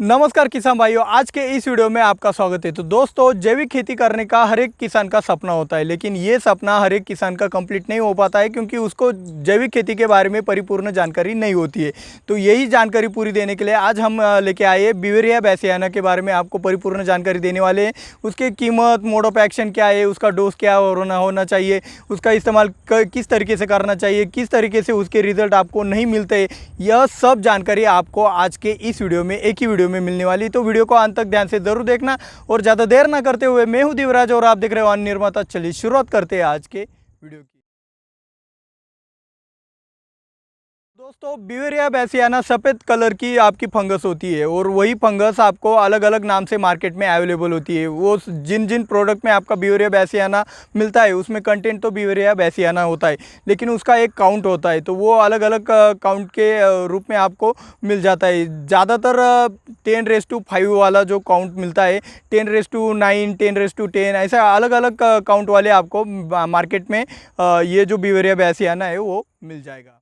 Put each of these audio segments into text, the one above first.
नमस्कार किसान भाइयों, आज के इस वीडियो में आपका स्वागत है। तो दोस्तों, जैविक खेती करने का हर एक किसान का सपना होता है, लेकिन ये सपना हर एक किसान का कंप्लीट नहीं हो पाता है क्योंकि उसको जैविक खेती के बारे में परिपूर्ण जानकारी नहीं होती है। तो यही जानकारी पूरी देने के लिए आज हम लेके आए बिवेरिया बैसियाना के बारे में आपको परिपूर्ण जानकारी देने वाले हैं। उसकी कीमत, मोड ऑफ एक्शन क्या है, उसका डोज क्या होना चाहिए, उसका इस्तेमाल किस तरीके से करना चाहिए, किस तरीके से उसके रिजल्ट आपको नहीं मिलते, यह सब जानकारी आपको आज के इस वीडियो में, एक ही वीडियो में मिलने वाली। तो वीडियो को अंत तक ध्यान से जरूर देखना। और ज़्यादा देर ना करते हुए, मैं हूं दिवराज और आप देख रहे हो अन्न निर्माता। चलिए शुरुआत करते हैं आज के वीडियो की। दोस्तों, बिवेरिया बैसियाना सफ़ेद कलर की आपकी फंगस होती है और वही फंगस आपको अलग अलग नाम से मार्केट में अवेलेबल होती है। वो जिन जिन प्रोडक्ट में आपका बिवेरिया बैसियाना मिलता है उसमें कंटेंट तो बिवेरिया बैसियाना होता है, लेकिन उसका एक काउंट होता है। तो वो अलग अलग काउंट के रूप में आपको मिल जाता है। ज़्यादातर 10:5 वाला जो काउंट मिलता है, 10:9, 10:10, ऐसा अलग अलग काउंट वाले आपको मार्केट में ये जो बिवेरिया बैसियाना है वो मिल जाएगा।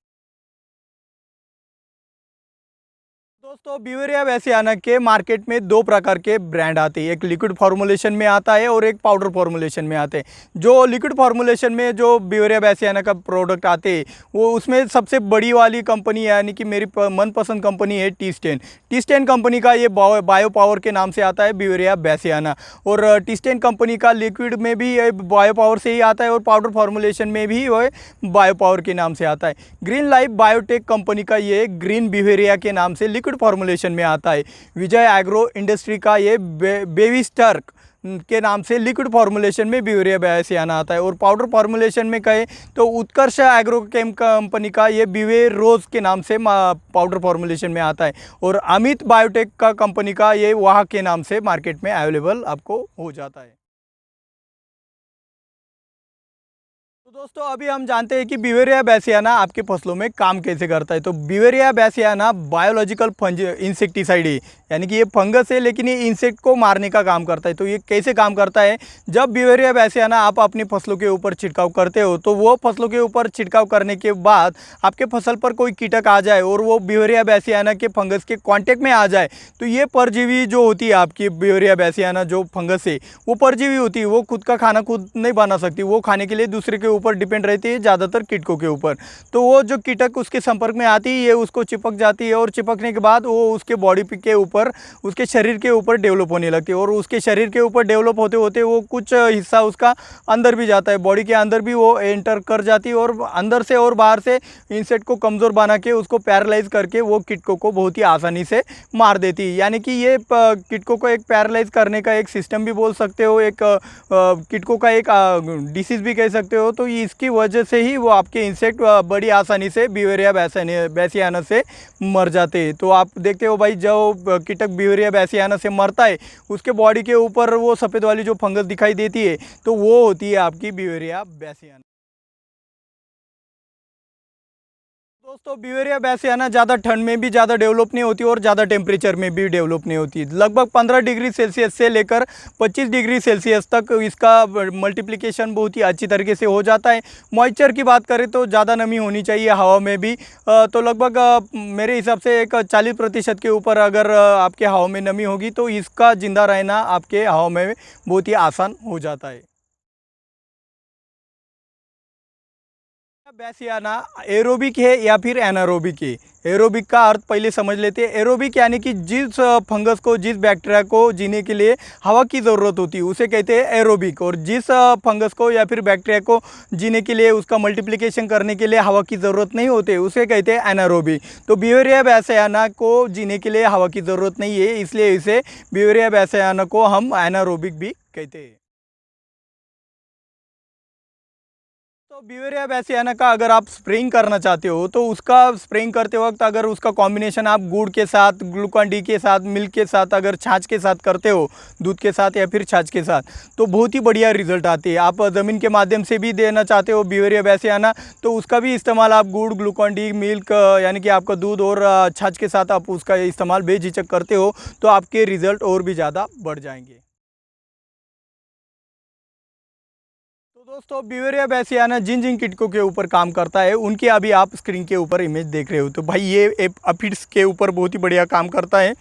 दोस्तों, बिवेरिया बैसियाना के मार्केट में दो प्रकार के ब्रांड आते हैं। एक लिक्विड फॉर्मुलेशन में आता है और एक पाउडर फॉर्मुलेशन में आते हैं। जो लिक्विड फॉर्मुलेशन में जो बिवेरिया बैसियाना का प्रोडक्ट आते हैं, वो उसमें सबसे बड़ी वाली कंपनी यानी कि मेरी मनपसंद कंपनी है टी स्टेन कंपनी का ये बायो पावर के नाम से आता है बिवेरिया बैसियाना। और टी स्टेन कंपनी का लिक्विड में भी बायो पावर से ही आता है और पाउडर फॉर्मुलेशन में भी वो बायो पावर के नाम से आता है। ग्रीन लाइफ बायोटेक कंपनी का ये ग्रीन बिवेरिया के नाम से लिक्विड फॉर्मुलेशन में आता है। विजय एग्रो इंडस्ट्री का ये बेविस्टर्क के नाम से लिक्विड फॉर्मुलेशन में बिवेरिया बैसियाना आता है। और पाउडर फॉर्मुलेशन में कहे तो उत्कर्ष एग्रो केम कंपनी का ये बिवे रोज के नाम से पाउडर फॉर्मुलेशन में आता है। और अमित बायोटेक का कंपनी का ये वाह के नाम से मार्केट में अवेलेबल आपको हो जाता है। तो दोस्तों, अभी हम जानते हैं कि बिवेरिया बैसियाना आपके फसलों में काम कैसे करता है। तो बिवेरिया बैसियाना बायोलॉजिकल फंज इंसेक्टिसाइड है, यानी कि ये फंगस है लेकिन ये इंसेक्ट को मारने का काम करता है। तो ये कैसे काम करता है? जब बिवेरिया बैसियाना आप अपनी फसलों के ऊपर छिड़काव करते हो तो वो फसलों के ऊपर छिड़काव करने के बाद आपके फसल पर कोई कीटक आ जाए और वो बिवेरिया बैसियाना के फंगस के कांटेक्ट में आ जाए, तो ये परजीवी जो होती है आपकी बिवेरिया बैसियाना जो फंगस है वो परजीवी होती है। वो खुद का खाना खुद नहीं बना सकती, वो खाने के लिए दूसरे के ऊपर डिपेंड रहती है, ज़्यादातर कीटकों के ऊपर। तो वो जो कीटक उसके संपर्क में आती है, ये उसको चिपक जाती है और चिपकने के बाद वो उसके बॉडी के ऊपर, उसके शरीर के ऊपर डेवलप होने लगती है। और उसके शरीर के ऊपर डेवलप होते होते वो कुछ हिस्सा उसका अंदर भी जाता है, बॉडी के अंदर भी वो एंटर कर जाती है और अंदर से और बाहर से इंसेक्ट को कमज़ोर बना के उसको पैरालाइज करके वो कीटकों को बहुत ही आसानी से मार देती है। यानी कि ये कीटकों को एक पैरालाइज करने का एक सिस्टम भी बोल सकते हो, एक कीटकों का एक डिसीज़ भी कह सकते हो। तो इसकी वजह से ही वो आपके इंसेक्ट बड़ी आसानी से बिवेरिया बैसियाना से मर जाते हैं। तो आप देखते हो भाई, जो कीटक बिवेरिया बैसियाना से मरता है उसके बॉडी के ऊपर वो सफ़ेद वाली जो फंगस दिखाई देती है, तो वो होती है आपकी बिवेरिया बैसियाना। दोस्तों, बिवेरिया बैसियाना ज़्यादा ठंड में भी ज़्यादा डेवलप नहीं होती और ज़्यादा टेम्परेचर में भी डेवलप नहीं होती। लगभग 15 डिग्री सेल्सियस से लेकर 25 डिग्री सेल्सियस तक इसका मल्टीप्लिकेशन बहुत ही अच्छी तरीके से हो जाता है। मॉइस्चर की बात करें तो ज़्यादा नमी होनी चाहिए हवा में भी। तो लगभग मेरे हिसाब से एक 40% के ऊपर अगर आपके हवा में नमी होगी तो इसका ज़िंदा रहना आपके हवा में बहुत ही आसान हो जाता है। बैसियाना एरोबिक है या फिर एनारोबिक है? एरोबिक का अर्थ पहले समझ लेते हैं। एरोबिक यानी कि जिस फंगस को, जिस बैक्टीरिया को जीने के लिए हवा की ज़रूरत होती है उसे कहते हैं एरोबिक। और जिस फंगस को या फिर बैक्टीरिया को जीने के लिए, उसका मल्टीप्लिकेशन करने के लिए हवा की ज़रूरत नहीं होती उसे कहते हैं एनारोबिक। तो बिवेरिया बैसियाना को जीने के लिए हवा की ज़रूरत नहीं है, इसलिए इसे बिवेरिया बैसियाना को हम एनारोबिक भी कहते हैं। तो बिवेरिया बैसियाना का अगर आप स्प्रेइंग करना चाहते हो तो उसका स्प्रेइंग करते वक्त अगर उसका कॉम्बिनेशन आप गुड़ के साथ, ग्लूकॉन डी के साथ, मिल्क के साथ, अगर छाछ के साथ करते हो, दूध के साथ या फिर छाछ के साथ, तो बहुत ही बढ़िया रिजल्ट आती है। आप ज़मीन के माध्यम से भी देना चाहते हो बिवेरिया बैसियाना, तो उसका भी इस्तेमाल आप गुड़, ग्लूकॉन डी, मिल्क यानी कि आपका दूध और छाछ के साथ आप उसका इस्तेमाल बेझिझक करते हो तो आपके रिज़ल्ट और भी ज़्यादा बढ़ जाएंगे। तो दोस्तों, बिवेरिया बैसियाना जिन जिन कीटकों के ऊपर काम करता है उनकी अभी आप स्क्रीन के ऊपर इमेज देख रहे हो। तो भाई ये एफिड्स के ऊपर बहुत ही बढ़िया काम करता है।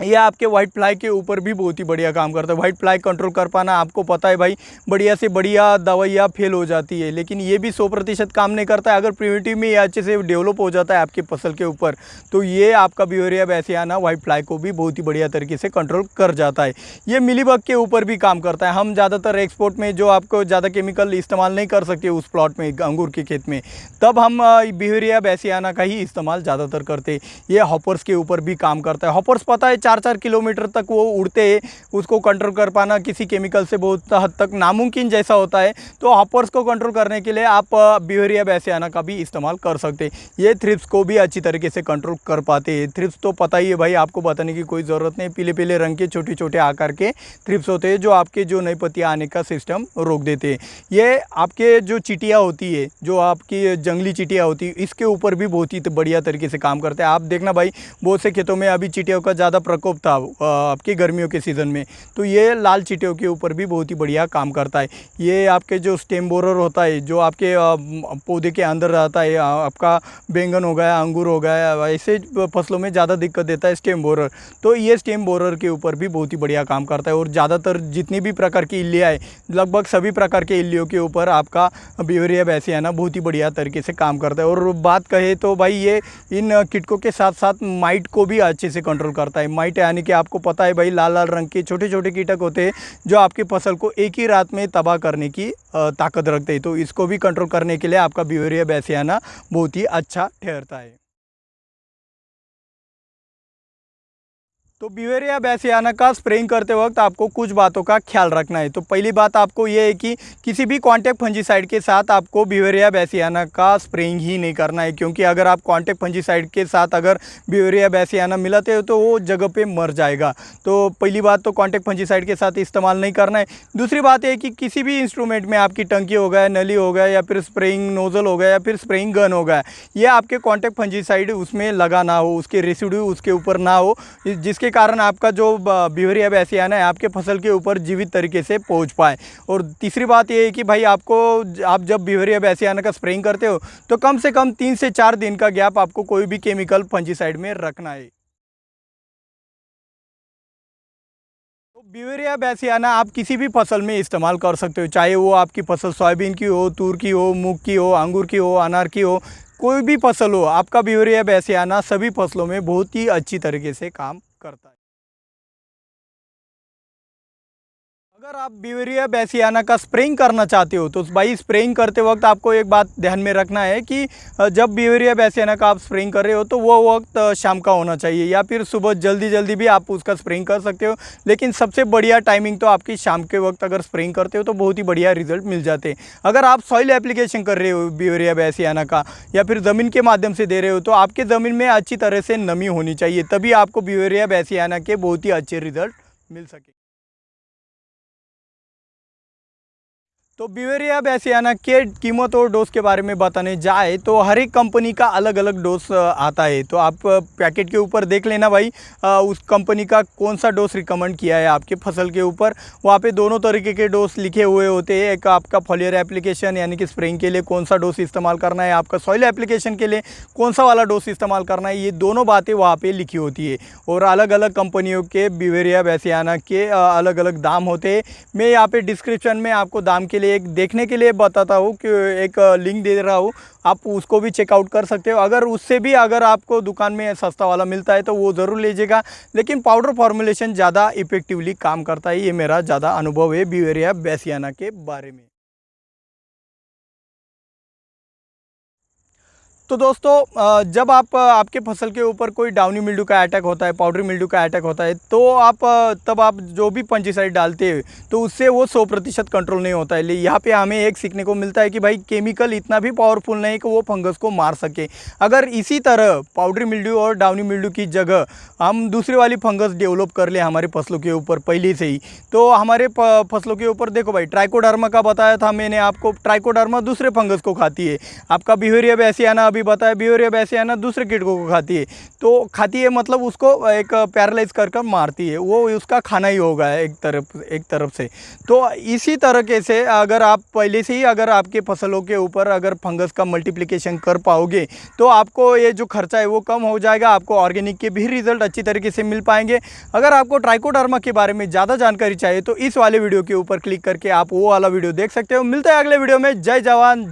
ये आपके वाइट फ्लाई के ऊपर भी बहुत ही बढ़िया काम करता है। वाइट फ्लाई कंट्रोल कर पाना, आपको पता है भाई, बढ़िया से बढ़िया दवाइयाँ फेल हो जाती है, लेकिन ये भी 100% काम नहीं करता है। अगर प्रिवेंटिव में ये अच्छे से डेवलप हो जाता है आपकी फसल के ऊपर, तो ये आपका ब्यूवेरिया बैसियाना वाइट फ्लाई को भी बहुत ही बढ़िया तरीके से कंट्रोल कर जाता है। ये मिलीबग के ऊपर भी काम करता है। हम ज़्यादातर एक्सपोर्ट में जो आपको ज़्यादा केमिकल इस्तेमाल नहीं कर सकते उस प्लॉट में, अंगूर के खेत में, तब हम ब्यूवेरिया बैसियाना का ही इस्तेमाल ज़्यादातर करते हैं। ये हॉपर्स के ऊपर भी काम करता है। हॉपर्स पता है 4-4 किलोमीटर तक वो उड़ते हैं, उसको कंट्रोल कर पाना किसी केमिकल से बहुत हद तक नामुमकिन जैसा होता है। तो हॉपर्स को कंट्रोल करने के लिए आप ब्यूवेरिया बैसियाना का भी इस्तेमाल कर सकते हैं। ये थ्रिप्स को भी अच्छी तरीके से कंट्रोल कर पाते हैं। थ्रिप्स तो पता ही है भाई, आपको बताने की कोई ज़रूरत नहीं। पीले पीले रंग के छोटे छोटे आकार के थ्रिप्स होते हैं जो आपके जो नई पत्तियाँ आने का सिस्टम रोक देते हैं। ये आपके जो चींटियाँ होती है, जो आपकी जंगली चींटियाँ होती है, इसके ऊपर भी बहुत ही बढ़िया तरीके से काम करते हैं। आप देखना भाई, बहुत से खेतों में अभी चींटियों का ज़्यादा प्रकोप था आपकी गर्मियों के सीज़न में, तो ये लाल चींटियों के ऊपर भी बहुत ही बढ़िया काम करता है। ये आपके जो स्टेम बोरर होता है, जो आपके पौधे के अंदर रहता है, आपका बैंगन हो गया, अंगूर हो गया, ऐसे फसलों में ज़्यादा दिक्कत देता है स्टेम बोरर, तो ये स्टेम बोरर के ऊपर भी बहुत ही बढ़िया काम करता है। और ज़्यादातर जितनी भी प्रकार की इल्लियाँ है, लगभग सभी प्रकार के इल्लियों के ऊपर आपका ब्यूवेरिया बैसियाना बहुत ही बढ़िया तरीके से काम करता है। और बात कहे तो भाई, ये इन कीटकों के साथ साथ माइट को भी अच्छे से कंट्रोल करता है। माइट यानी कि आपको पता है भाई, लाल लाल रंग के छोटे छोटे कीटक होते हैं जो आपकी फसल को एक ही रात में तबाह करने की ताकत रखते हैं। तो इसको भी कंट्रोल करने के लिए आपका ब्यूवेरिया बैसियाना बहुत ही अच्छा ठहरता है। तो ब्यूवेरिया बैसियाना का स्प्रेइंग करते वक्त आपको कुछ बातों का ख्याल रखना है। तो पहली बात आपको ये है कि किसी भी कॉन्टैक्ट फंजीसाइड के साथ आपको ब्यूवेरिया बैसियाना का स्प्रेइंग ही नहीं करना है, क्योंकि अगर आप कॉन्टैक्ट फंजीसाइड के साथ अगर ब्यूवेरिया बैसियाना मिलाते हो तो वो जगह पे मर जाएगा। तो पहली बात तो कॉन्टैक्ट फंजीसाइड के साथ इस्तेमाल नहीं करना है। दूसरी बात है कि किसी भी इंस्ट्रूमेंट में, आपकी टंकी हो गया, नली हो गया, या फिर स्प्रेइंग नोज़ल हो गया, या फिर स्प्रेइंग गन हो गया, ये आपके कॉन्टैक्ट फंजीसाइड उसमें लगा ना हो, उसके रेसिड्यू उसके ऊपर ना हो, जिसके कारण आपका जो ब्यूवेरिया बैसियाना है आपके फसल के ऊपर जीवित तरीके से पहुंच पाए। और तीसरी बात ये है कि भाई, आप जब ब्यूवेरिया बैसियाना का स्प्रेइंग करते हो तो कम से कम 3 से 4 दिन का गैप आपको कोई भी केमिकल फंजीसाइड में रखना है। तो ब्यूवेरिया बैसियाना आप किसी भी फसल में इस्तेमाल कर सकते हो, चाहे वो आपकी फसल सोयाबीन की हो, तूर की हो, मूंग की हो, अंगूर की हो, अनार की हो, कोई भी फसल हो, आपका ब्यूवेरिया बैसियाना सभी फसलों में बहुत ही अच्छी तरीके से काम करता है। अगर आप ब्यूवेरिया बैसियाना का स्प्रेइंग करना चाहते हो तो भाई, स्प्रेइंग करते वक्त आपको एक बात ध्यान में रखना है कि जब ब्यूवेरिया बैसियाना का आप स्प्रेइंग कर रहे हो तो वो वक्त शाम का होना चाहिए, या फिर सुबह जल्दी जल्दी भी आप उसका स्प्रेइंग कर सकते हो, लेकिन सबसे बढ़िया टाइमिंग तो आपकी शाम के वक्त अगर स्प्रेइंग करते हो तो बहुत ही बढ़िया रिजल्ट मिल जाते हैं। अगर आप सॉइल एप्लीकेशन कर रहे हो ब्यूवेरिया बैसियाना का, या फिर ज़मीन के माध्यम से दे रहे हो, तो आपके ज़मीन में अच्छी तरह से नमी होनी चाहिए, तभी आपको ब्यूवेरिया बैसियाना के बहुत ही अच्छे रिजल्ट मिल सके। तो ब्यूवेरिया बैसियाना के कीमत और डोज के बारे में बताने जाए तो हर एक कंपनी का अलग अलग डोज आता है। तो आप पैकेट के ऊपर देख लेना भाई, उस कंपनी का कौन सा डोज रिकमेंड किया है आपके फसल के ऊपर। वहाँ पे दोनों तरीके के डोज लिखे हुए होते हैं। एक आपका फॉलियर एप्लीकेशन यानी कि स्प्रेइंग के लिए कौन सा डोज इस्तेमाल करना है, आपका सॉइल एप्लीकेशन के लिए कौन सा वाला डोज इस्तेमाल करना है, ये दोनों बातें वहाँ पर लिखी होती है। और अलग अलग कंपनियों के ब्यूवेरिया बैसियाना के अलग अलग दाम होते हैं। मैं यहाँ पे डिस्क्रिप्शन में आपको दाम के लिए एक देखने के लिए बताता हूँ कि एक लिंक दे रहा हूँ, आप उसको भी चेकआउट कर सकते हो। अगर उससे भी अगर आपको दुकान में सस्ता वाला मिलता है तो वो ज़रूर लीजिएगा, लेकिन पाउडर फॉर्मुलेशन ज़्यादा इफेक्टिवली काम करता है। ये मेरा ज़्यादा अनुभव है ब्यूवेरिया बैसियाना के बारे में। तो दोस्तों, जब आपके फसल के ऊपर कोई डाउनी मिल्ड्यू का अटैक होता है, पाउडरी मिल्ड्यू का अटैक होता है, तो तब आप जो भी फंजीसाइड डालते हैं तो उससे वो 100% कंट्रोल नहीं होता है। यहाँ पे हमें एक सीखने को मिलता है कि भाई, केमिकल इतना भी पावरफुल नहीं कि वो फंगस को मार सके। अगर इसी तरह पाउडरी मिल्ड्यू और डाउनी मिल्ड्यू की जगह हम दूसरी वाली फंगस डेवलप कर ले हमारे फसलों के ऊपर पहले से ही, तो हमारे फसलों के ऊपर देखो भाई, ट्राइकोडर्मा का बताया था मैंने आपको, ट्राइकोडर्मा दूसरे फंगस को खाती है। आपका ब्यूवेरिया बैसियाना अभी अभी बताया बिवेरिया बैसियाना दूसरे कीटकों को खाती है, तो खाती है मतलब उसको एक पैरालाइज कर कर मारती है, वो उसका खाना ही होगा एक तरफ से। तो इसी तरीके से अगर आप पहले से ही अगर आपके फसलों के ऊपर अगर फंगस का मल्टीप्लिकेशन कर पाओगे तो आपको ये जो खर्चा है वो कम हो जाएगा, आपको ऑर्गेनिक के भी रिजल्ट अच्छी तरीके से मिल पाएंगे। अगर आपको ट्राइकोडर्मा के बारे में ज़्यादा जानकारी चाहिए तो इस वाले वीडियो के ऊपर क्लिक करके आप वो वाला वीडियो देख सकते हो। मिलते हैं अगले वीडियो में। जय जवान।